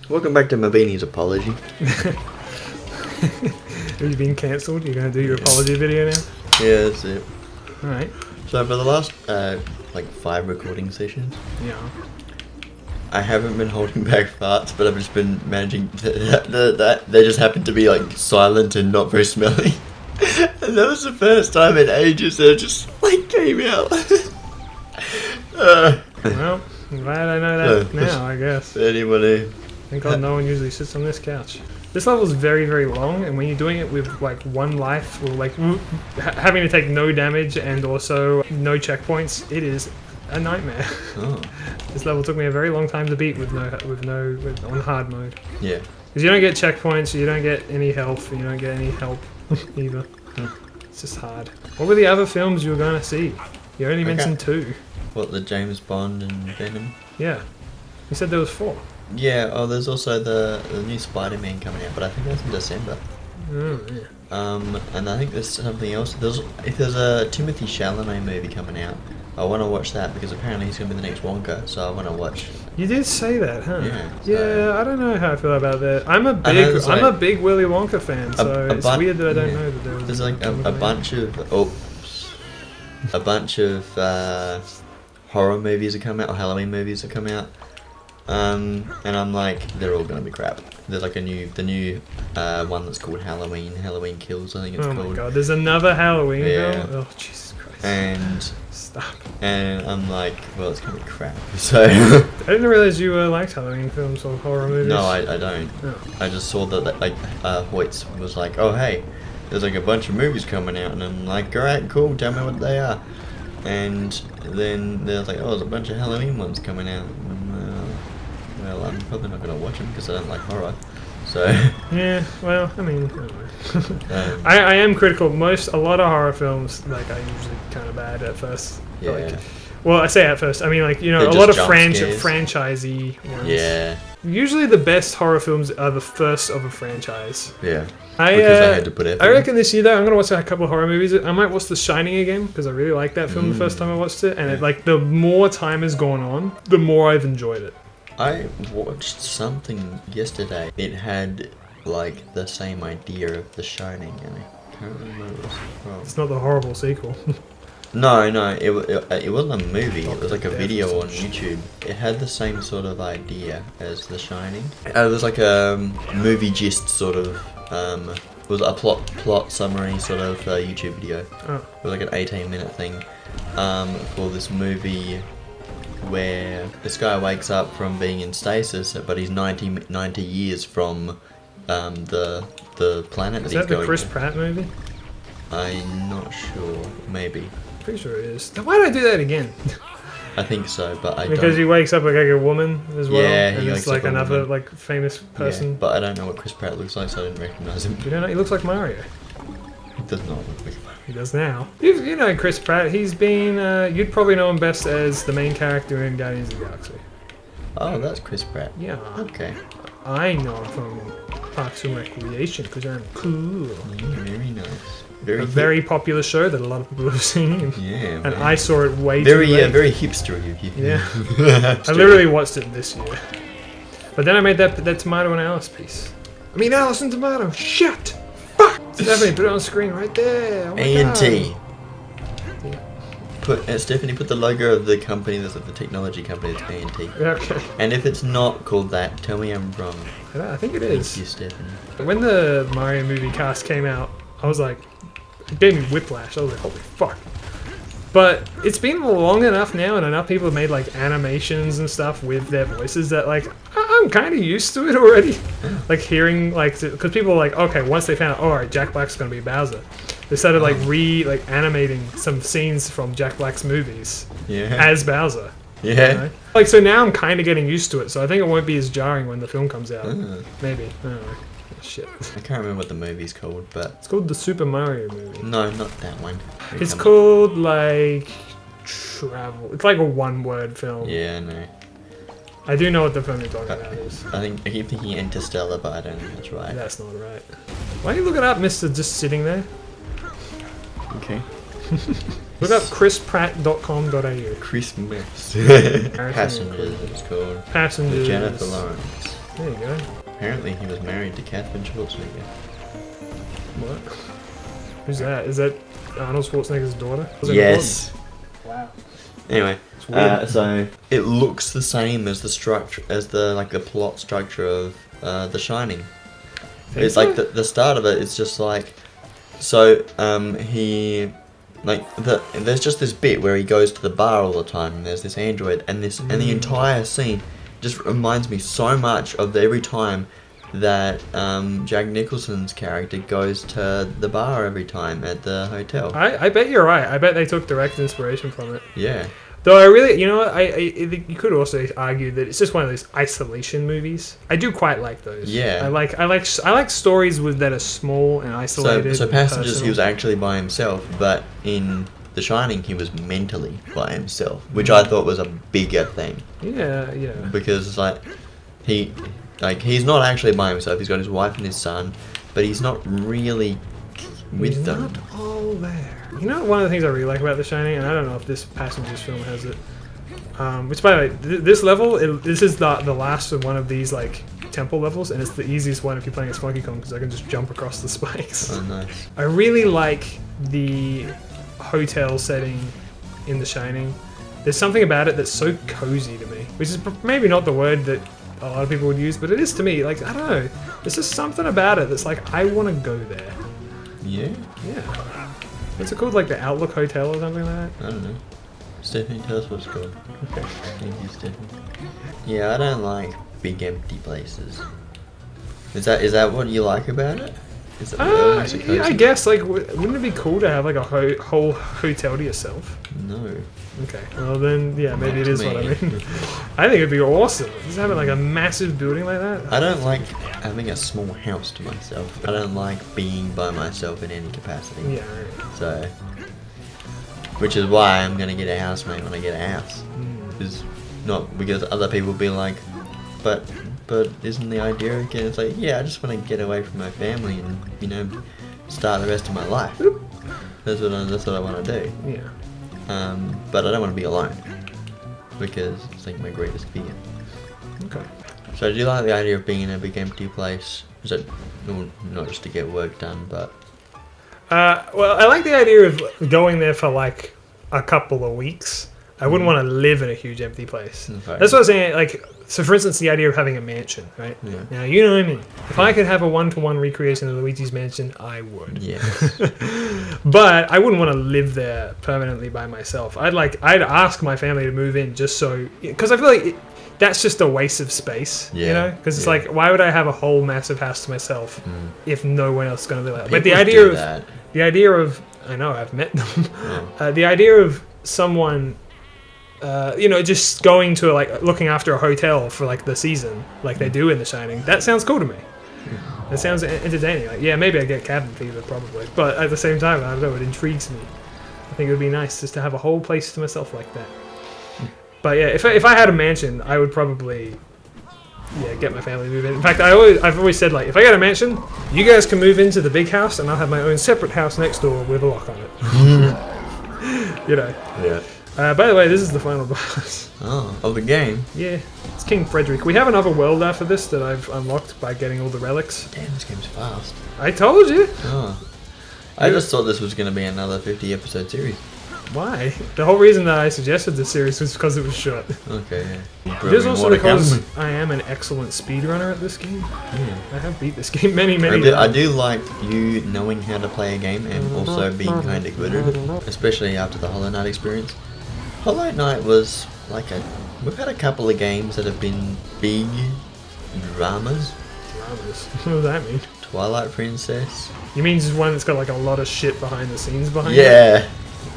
Welcome back to Mabini's apology. Have you been cancelled? You're going to do your apology video now? Yeah, that's it. Alright. So for the last, 5 recording sessions, Yeah. I haven't been holding back farts, but I've just been managing they just happen to be, silent and not very smelly. And that was the first time in ages that it just, came out. Well, I'm glad I know that now, I guess. Anybody? Thank God no one usually sits on this couch. This level is very, very long, and when you're doing it with, one life, or, having to take no damage and also no checkpoints, it is a nightmare. Oh. This level took me a very long time to beat on hard mode. Yeah. Because you don't get checkpoints, you don't get any health, and you don't get any help either. It's just hard. What were the other films you were going to see? You only mentioned 2. What, the James Bond and Venom? Yeah. You said there was 4. Yeah, there's also the new Spider-Man coming out, but I think that's in December. Oh, yeah. And I think there's something else. If there's a Timothy Chalamet movie coming out, I want to watch that because apparently he's going to be the next Wonka, so I want to watch. You did say that, huh? Yeah. Yeah, I don't know how I feel about that. I'm a big Willy Wonka fan, so it's weird that I don't know that there was. There's a bunch of horror movies that come out, or Halloween movies that come out. And I'm like, they're all gonna be crap. There's the new one that's called Halloween Kills, I think it's called. Oh my god, there's another Halloween Yeah. film? Oh, Jesus Christ. And Stop. I'm like, well, it's gonna be crap. So I didn't realize you liked Halloween films or horror movies. no, I don't. Oh. I just saw that Hoyts was like, oh hey, there's a bunch of movies coming out, and I'm like, alright, cool, tell me what they are. And then there's like, oh, there's a bunch of Halloween ones coming out. Well, I'm probably not going to watch them because I don't like horror. So Yeah, well, I mean, I don't know. I am critical. A lot of horror films, are usually kind of bad at first. yeah, Well, I say at first. I mean, a They're lot of just jump scares. franchisey ones. yeah, Usually the best horror films are the first of a franchise. yeah. I Because they had to put effort I in. reckon this year though, I'm gonna watch a couple of horror movies. I might watch The Shining again because I really liked that film the first time I watched it, and the more time has gone on, the more I've enjoyed it. I watched something yesterday. It had the same idea of The Shining, and I can't remember what it was from. It's not the horrible sequel. No, it wasn't a movie. It was a Death video or on some YouTube. It had the same sort of idea as The Shining. It was like a movie gist sort of. It was a plot summary sort of YouTube video. Oh. It was like an 18-minute thing for this movie where this guy wakes up from being in stasis, but he's 90 years from the planet Is that he's that the going Chris to. Pratt movie? I'm not sure. Maybe. Pretty sure it is. Why did I do that again? I think so, but I Because don't. he wakes up like a woman as well, Yeah, and he it's wakes up a another woman. famous person. Yeah, but I don't know what Chris Pratt looks like, so I didn't recognise him. You don't know? He looks like Mario. He does not look like him. He does now. You know Chris Pratt. He's been. You'd probably know him best as the main character in Guardians of the Galaxy. Oh, that's Chris Pratt. Yeah. Okay. I know him from Parks and Recreation because I'm cool. Very nice. A very popular show that a lot of people have seen. Yeah. And I saw it way very too late. very hipstery of you. Yeah. I literally watched it this year. But then I made that Tomato and Alice piece. I mean Alice and Tomato. Shit! Fuck! Stephanie, put it on screen right there. Oh my A&T. God. Stephanie, put the logo of the company, the technology company, that's A&T. Okay. And if it's not called that, tell me I'm wrong. I think it Thank is. you, Stephanie. When the Mario movie cast came out, I was like, it gave me whiplash. I was like, holy fuck. But it's been long enough now, and enough people have made animations and stuff with their voices that I'm kind of used to it already. Hearing because people are okay, once they found out, alright, Jack Black's gonna be Bowser, they started animating some scenes from Jack Black's movies Yeah. as Bowser. Yeah. You know? So now I'm kind of getting used to it. So I think it won't be as jarring when the film comes out. Ah. Maybe. I don't know. Shit. I can't remember what the movie's called, but It's called the Super Mario movie. no, not that one. It's called Travel. It's like a one-word film. Yeah, no. I do know what the film you're talking about is. I keep thinking Interstellar, but I don't think that's right. That's not right. Why don't you look it up, Mister? Just sitting there. Okay. Look up chrispratt.com.au. Christmas. Passengers. Passengers, it's called. Passengers. With Jennifer Lawrence. There you go. Apparently, he was married to Catherine Schwarzenegger. What? Who's that? Is that Arnold Schwarzenegger's daughter? Was it Yes. Wow. Anyway, It's weird. so it looks the same as the structure, as the plot structure of The Shining. Think It's so? like the start of it. It's just like, so he, like there's just this bit where he goes to the bar all the time. And there's this android, and the entire scene just reminds me so much of every time that Jack Nicholson's character goes to the bar every time at the hotel. I bet you're right. I bet they took direct inspiration from it. Yeah. Though I really, you know what, I think you could also argue that it's just one of those isolation movies. I do quite like those. Yeah. I like stories that are small and isolated. So and Passengers, personal. he was actually by himself, but in The Shining, he was mentally by himself, which I thought was a bigger thing. Yeah, yeah. Because he's not actually by himself. He's got his wife and his son, but he's not really with He's them. not all there. You know, one of the things I really like about The Shining, and I don't know if this Passengers film has it. Which, by the way, this level, this is the last of one of these like temple levels, and it's the easiest one if you're playing as Funky Kong because I can just jump across the spikes. Oh, nice. I really like the hotel setting in The Shining. There's something about it that's so cozy to me, which is maybe not the word that a lot of people would use, but it is to me. Like, I don't know, there's just something about it that's like, I want to go there. Yeah? Yeah. What's it called? Like the Outlook Hotel or something like that? I don't know. Stephanie, tell us what it's called. Okay. Thank you, Stephanie. Yeah, I don't like big empty places. Is that what you like about it? Is it so Yeah, I cozy? guess, like, wouldn't it be cool to have like a whole hotel to yourself? No. Okay, well then, yeah, maybe it To is what I me. mean. I think it'd be awesome. Just having like a massive building like that. I don't like having a small house to myself. I don't like being by myself in any capacity. Yeah. So, which is why I'm gonna get a housemate when I get a house. Is not because other people be like, but isn't the idea again? It's like, yeah, I just want to get away from my family and start the rest of my life. That's what I want to do. Yeah. But I don't want to be alone because it's like my greatest fear. Okay. So do you like the idea of being in a big empty place? Is it not just to get work done, but Well, I like the idea of going there for like a couple of weeks. I wouldn't want to live in a huge empty place. Okay. That's what I was saying. Like, so for instance, the idea of having a mansion, right? Yeah. Now, you know what I mean. If I could have a one-to-one recreation of Luigi's Mansion, I would. yes, But I wouldn't want to live there permanently by myself. I'd ask my family to move in just so, because I feel like that's just a waste of space, you Yeah, know? Because it's yeah. like, why would I have a whole massive house to myself if no one else is going to live there? But the People idea do of that. the idea of, I know I've met them. Yeah. The idea of someone, just going to like looking after a hotel for like the season, like they do in The Shining. That sounds cool to me. That sounds entertaining. Like, yeah, maybe I get cabin fever probably, but at the same time, I don't know. It intrigues me. I think it would be nice just to have a whole place to myself like that. But yeah, if I had a mansion, I would probably get my family to move in. In fact, I've always said, like, if I get a mansion, you guys can move into the big house, and I'll have my own separate house next door with a lock on it. Yeah. By the way, this is the final boss. Oh, of the game. Yeah, it's King Frederick. We have another world after this that I've unlocked by getting all the relics. Damn, this game's fast. I told you. Oh. I just thought this was going to be another 50 episode series. Why? The whole reason that I suggested this series was because it was short. Okay, yeah. It is also More to come. because I am an excellent speedrunner at this game. I have beat this game many I times. do like you knowing how to play a game and also being kind of good at it, especially after the Hollow Knight experience. Hollow Knight was like we've had a couple of games that have been big dramas. What does that mean? Twilight Princess. You mean just one that's got like a lot of shit behind the scenes behind it? Yeah.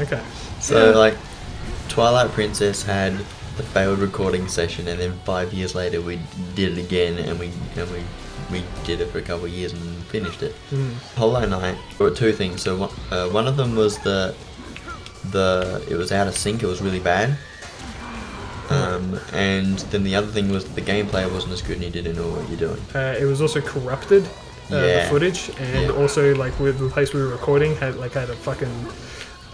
Okay. So Yeah. like, Twilight Princess had the failed recording session, and then 5 years later we did it again, and we did it for a couple of years and finished it. Hollow Knight. There were two things. So one of them was it was out of sync. It was really bad. And then the other thing was the gameplay wasn't as good, and you didn't know what you're doing. It was also corrupted, the Yeah. footage, and Yeah. also like with the place we were recording had a fucking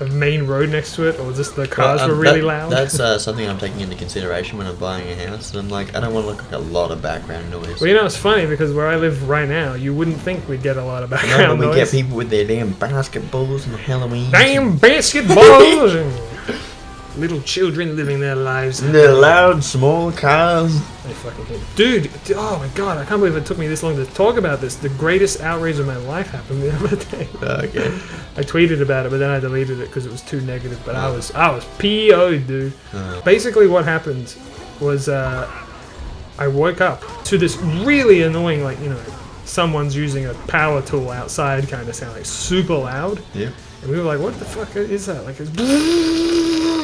a main road next to it, or just the cars were really loud. That's something I'm taking into consideration when I'm buying a house. And I'm like, I don't want to look like a lot of background noise. Well, you know, it's funny because where I live right now, you wouldn't think we'd get a lot of No, background but we noise. get people with their damn basketballs and Halloween. Damn basketballs and little children living their lives. And the loud, small cars. I fucking hate it. Dude, oh my god, I can't believe it took me this long to talk about this. The greatest outrage of my life happened the other day. Okay. I tweeted about it, but then I deleted it because it was too negative. But I was PO'd, dude. Basically, what happened was I woke up to this really annoying, like, you know, someone's using a power tool outside kind of sound, like super loud. Yeah. And we were like, what the fuck is that? Like, it's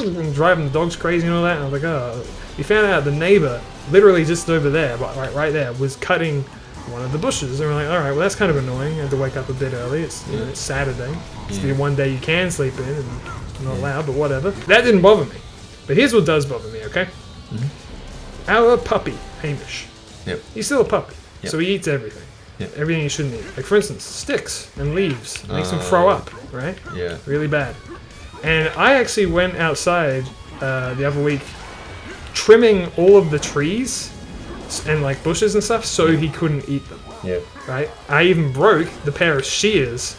and driving the dogs crazy and all that. And I was like, oh. We found out the neighbor, literally just over there, right there, was cutting one of the bushes. And we're like, all right, well, that's kind of annoying. I had to wake up a bit early. It's, you know, it's Saturday. It's the one day you can sleep in and not allowed, but whatever. That didn't bother me. But here's what does bother me, okay? Our puppy, Hamish. Yep. He's still a puppy, Yep. so he eats everything. Yep. Everything he shouldn't eat. Like, for instance, sticks and leaves. Makes him throw up, right? Yeah. Really bad. And I actually went outside the other week trimming all of the trees and like bushes and stuff so he couldn't eat them, Yeah. right? I even broke the pair of shears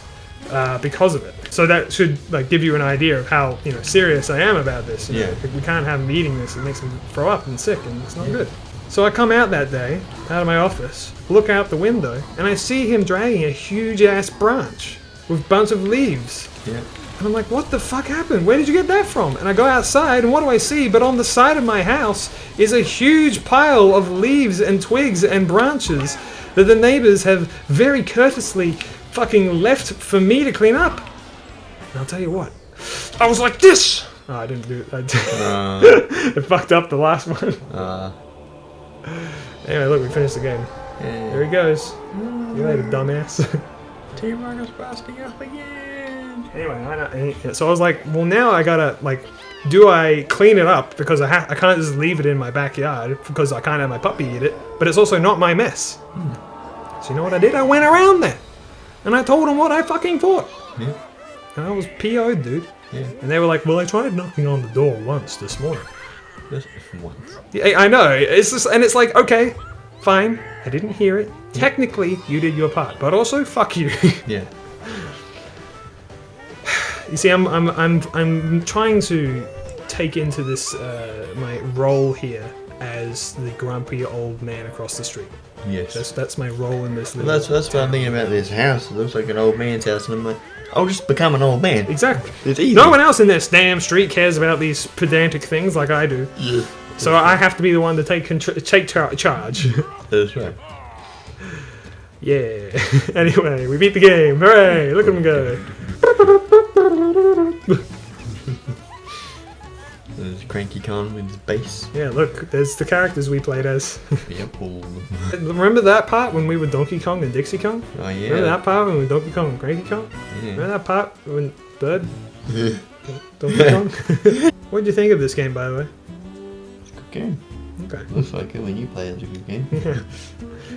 because of it. So that should like give you an idea of how, you know, serious I am about this. You know? Yeah. Like, we can't have him eating this. It makes him throw up and sick, and it's not good. So I come out that day, out of my office, look out the window, and I see him dragging a huge ass branch with a bunch of leaves. Yeah. And I'm like, what the fuck happened? Where did you get that from? And I go outside, and what do I see? But on the side of my house is a huge pile of leaves and twigs and branches that the neighbors have very courteously fucking left for me to clean up. And I'll tell you what, I was like this! Oh, I didn't do it. I fucked up the last one. Anyway, look, we finished the game. There he goes. See you later, dumbass. Team Rocket's busting up again. Anyway, I know, so I was like, well, now I gotta, like, do I clean it up because I can't just leave it in my backyard because I can't have my puppy eat it, but it's also not my mess. So you know what I did? I went around there, and I told them what I fucking thought. Yeah. And I was PO'd, dude. Yeah. And they were like, well, I tried knocking on the door once this morning. Just once. Yeah, I know, it's just, and it's like, okay, fine, I didn't hear it. Technically, you did your part, but also, fuck you. Yeah. You see, I'm trying to take into this my role here as the grumpy old man across the street. Yes. That's my role in this. Well, that's what I'm thinking about this house. It looks like an old man's house, and I'm like, I'll just become an old man. Exactly. It's easy. No one else in this damn street cares about these pedantic things like I do. Yeah. So I have to be the one to take charge. That's right. Yeah. Anyway, we beat the game. Hooray! Look at him go. There's Cranky Kong with his bass. Yeah, look, there's the characters we played as. Yep. All Remember that part when we were Donkey Kong and Dixie Kong? Oh yeah. Remember that part when we were Donkey Kong and Cranky Kong? Yeah. Remember that part when Bird? Donkey Kong? What did you think of this game, by the way? Good game. Okay. Looks like it when you play it's a good game. Yeah.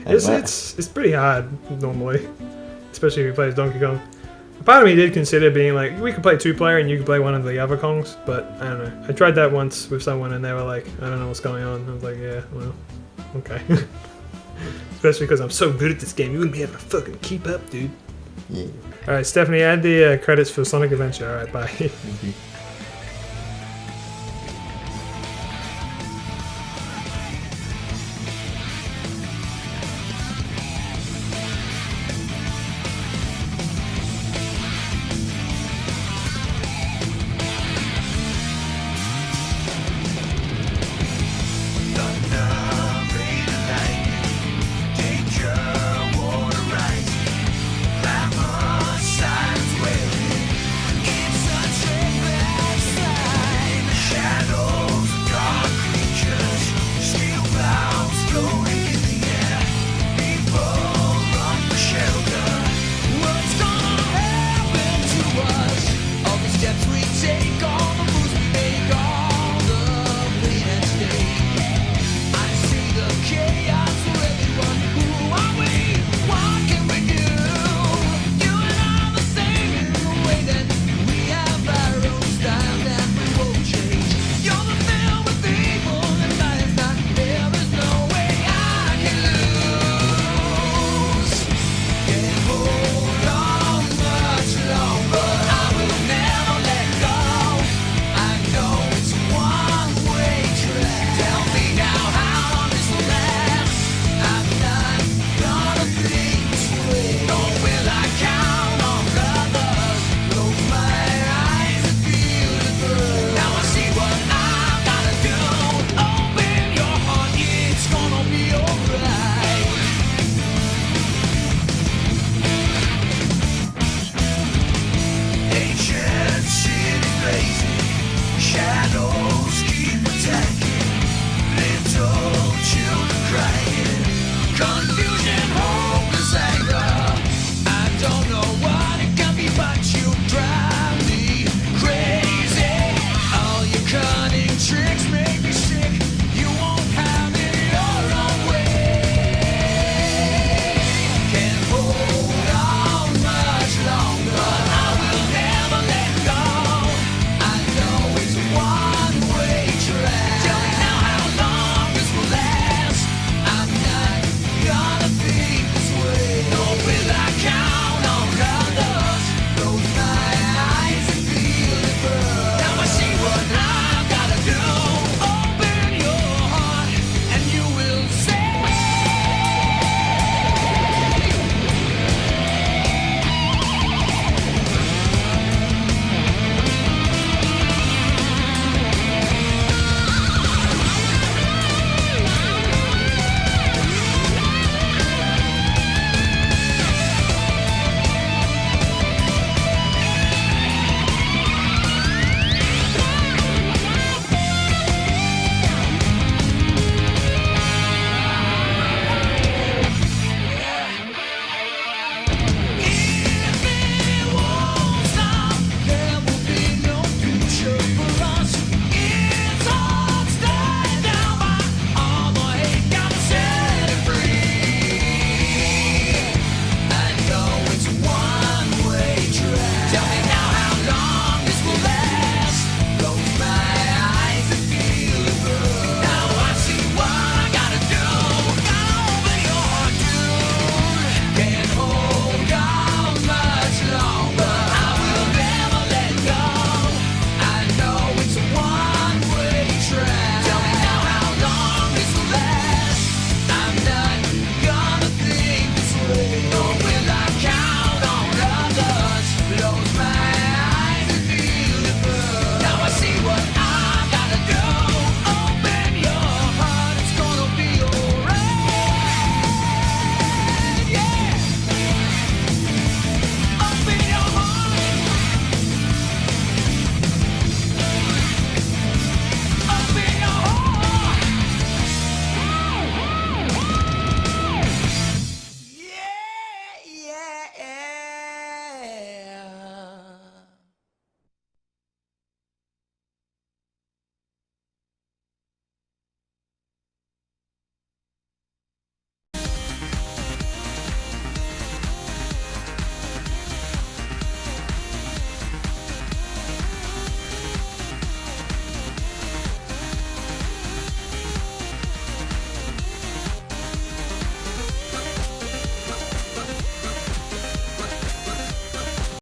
And It's pretty hard normally, especially if you play as Donkey Kong. Part of me did consider being like, we could play 2-player and you could play one of the other Kongs, but I don't know. I tried that once with someone and they were like, I don't know what's going on. I was like, yeah, well, okay. Especially because I'm so good at this game, you wouldn't be able to fucking keep up, dude. Yeah. Alright, Stephanie, add the credits for Sonic Adventure. Alright, bye. Thank you.